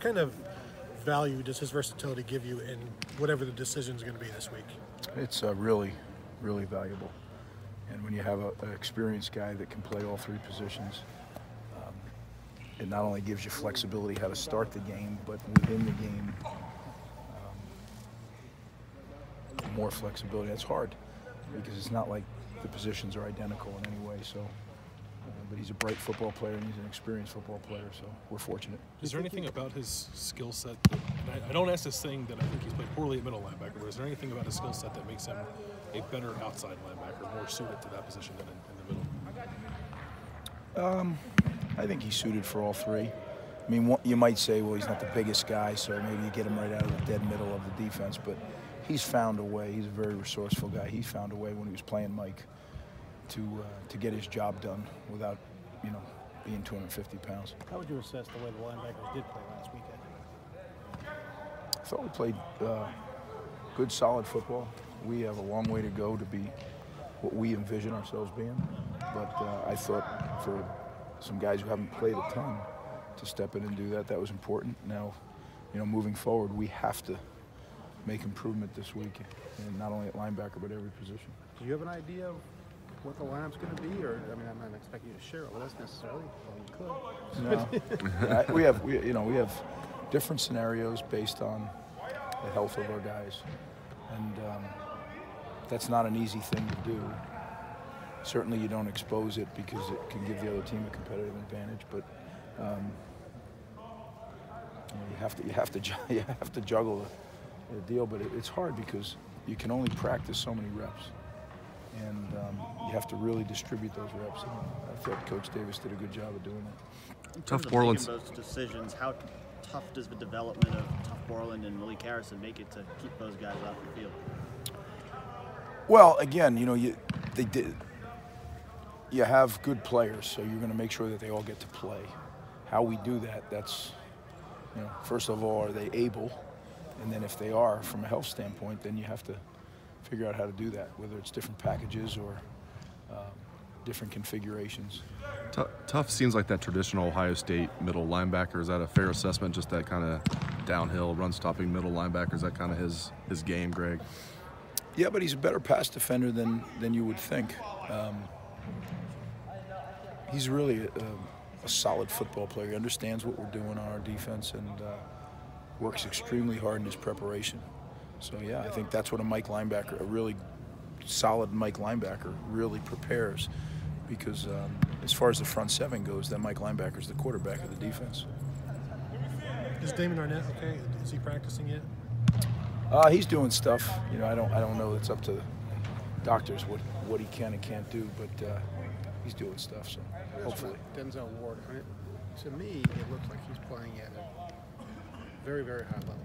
kind of value does his versatility give you in whatever the decision is going to be this week? It's really, really valuable. And when you have an experienced guy that can play all three positions, it not only gives you flexibility how to start the game, but within the game, more flexibility. That's hard because it's not like the positions are identical in any way. So, but he's a bright football player and he's an experienced football player. So we're fortunate. Is there anything about his skill set? I don't ask this thing that I think he's played poorly at middle linebacker, but is there anything about his skill set that makes him a better outside linebacker, more suited to that position than in the middle? I think he's suited for all three. I mean, you might say, well, he's not the biggest guy, so maybe you get him right out of the dead middle of the defense, but he's found a way. He's a very resourceful guy. He found a way when he was playing Mike to get his job done without, being 250 pounds. How would you assess the way the linebackers did play last weekend? I thought we played good, solid football. We have a long way to go to be what we envision ourselves being, but I thought for some guys who haven't played a ton to step in and do that was important. Now, moving forward, we have to make improvement this week, and not only at linebacker but every position. Do you have an idea of what the lineup's going to be, or I'm not expecting you to share it with us necessarily. Well, you could. No, we have different scenarios based on the health of our guys, and that's not an easy thing to do. Certainly, you don't expose it because it can give the other team a competitive advantage, but you have to juggle the deal. But it's hard because you can only practice so many reps, and you have to really distribute those reps. And I thought Coach Davis did a good job of doing that. In terms of making those decisions, how tough does the development of Tough Borland and Malik Harrison make it to keep those guys off the field? Well, again, you have good players, so you're going to make sure that they all get to play. How we do that, that's, first of all, are they able? And then if they are, from a health standpoint, then you have to figure out how to do that, whether it's different packages or different configurations. Tough seems like that traditional Ohio State middle linebacker. Is that a fair assessment, just that kind of downhill, run-stopping middle linebacker? Is that kind of his game, Greg? Yeah, but he's a better pass defender than you would think. He's really a solid football player. He understands what we're doing on our defense and works extremely hard in his preparation. So, yeah, I think that's what a Mike linebacker, a really solid Mike linebacker, really prepares. Because as far as the front seven goes, that Mike linebacker is the quarterback of the defense. Is Damon Arnett okay? Is he practicing yet? He's doing stuff. I don't know. It's up to the doctors what he can and can't do, but he's doing stuff. So hopefully. Denzel Ward. To me, it looks like he's playing at a very, very high level.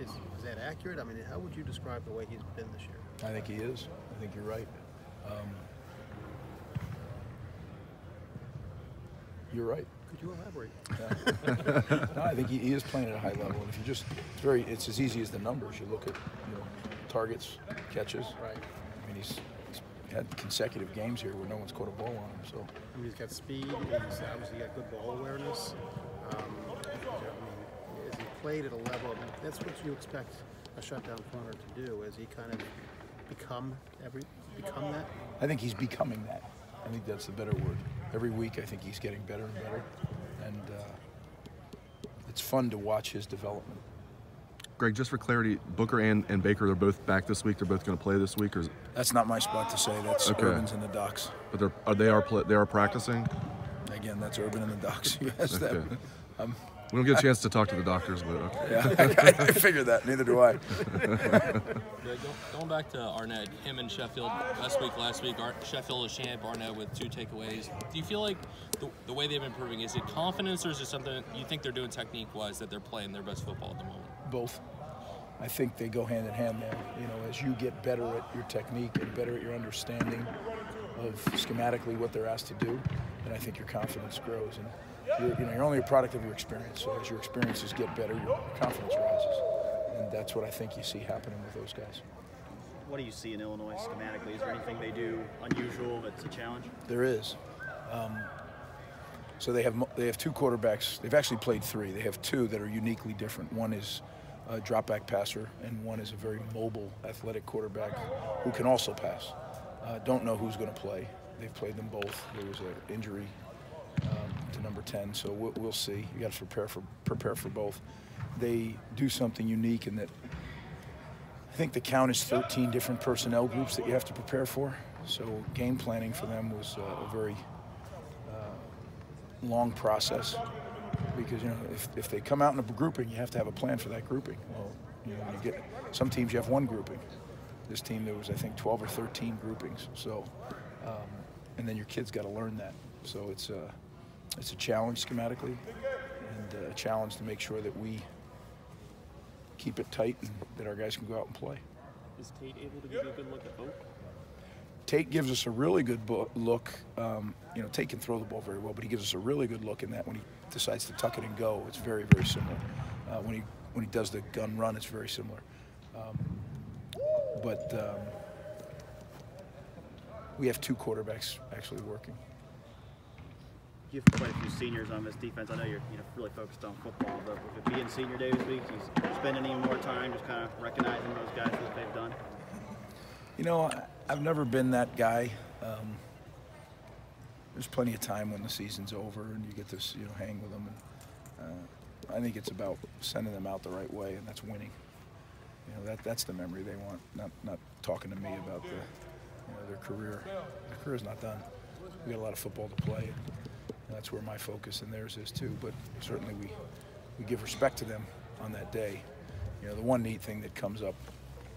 Is that accurate? I mean, how would you describe the way he's been this year? I think he is. I think you're right. You're right. Could you elaborate? Yeah. No, I think he is playing at a high level. And if you it's as easy as the numbers. You look at targets, catches. Right. I mean, he's had consecutive games here where no one's caught a ball on him. So I mean, he's got speed. He's obviously got good ball awareness. Has he played at a level? That's what you expect a shutdown corner to do. Has he kind of become that? I think he's becoming that. I think that's the better word. Every week, I think he's getting better and better, and it's fun to watch his development. Greg, just for clarity, Booker and Baker, they're both back this week. They're both going to play this week, or that's not my spot to say. That's okay. Urban's in the docs. But they are practicing. Again, that's Urban in the docs. You asked okay. that. We don't get a chance to talk to the doctors, but okay. Yeah, I figured that. Neither do I. Going back to Arnett, him and Sheffield last week, Sheffield was champ, Arnett with 2 takeaways. Do you feel like the way they've been improving, is it confidence or is it something you think they're doing technique-wise that they're playing their best football at the moment? Both. I think they go hand in hand there. As you get better at your technique and better at your understanding of schematically what they're asked to do, then I think your confidence grows. And you're only a product of your experience. So as your experiences get better, your confidence rises. And that's what I think you see happening with those guys. What do you see in Illinois schematically? Is there anything they do unusual that's a challenge? There is. So they have two quarterbacks. They've actually played three. They have two that are uniquely different. One is a drop-back passer, and one is a very mobile, athletic quarterback who can also pass. Don't know who's going to play. They've played them both. There was an injury to number 10, so we'll see. You got to prepare for both. They do something unique in that I think the count is 13 different personnel groups that you have to prepare for. So game planning for them was a very long process, because if they come out in a grouping, you have to have a plan for that grouping. Well, when you get some teams, you have one grouping. This team, there was, I think, 12 or 13 groupings. So, and then your kids got to learn that. So it's a challenge schematically, and a challenge to make sure that we keep it tight and that our guys can go out and play. Is Tate able to give you a good look at both? Tate gives us a really good look. Tate can throw the ball very well, but he gives us a really good look in that when he decides to tuck it and go, it's very, very similar. When he does the gun run, it's very similar. We have two quarterbacks actually working. You have quite a few seniors on this defense. I know you're really focused on football, but with it being senior day this week, do you spend any more time just kind of recognizing those guys for what they've done? I've never been that guy. There's plenty of time when the season's over and you get to hang with them. And I think it's about sending them out the right way, and that's winning. That's the memory they want. Not talking to me about their career. Their career's not done. We got a lot of football to play. And that's where my focus and theirs is too. But certainly we give respect to them on that day. The one neat thing that comes up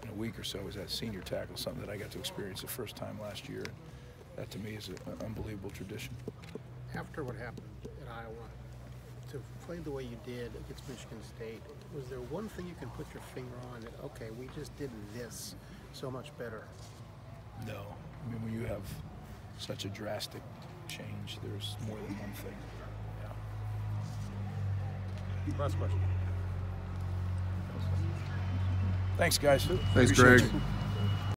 in a week or so is that senior tackle, something that I got to experience the first time last year. That to me is an unbelievable tradition. After what happened at Iowa, to play the way you did against Michigan State, was there one thing you can put your finger on that, okay, we just did this so much better? No. When you have such a drastic change, there's more than one thing. Yeah. Last question. Thanks, guys. Thanks, Appreciate Greg. you.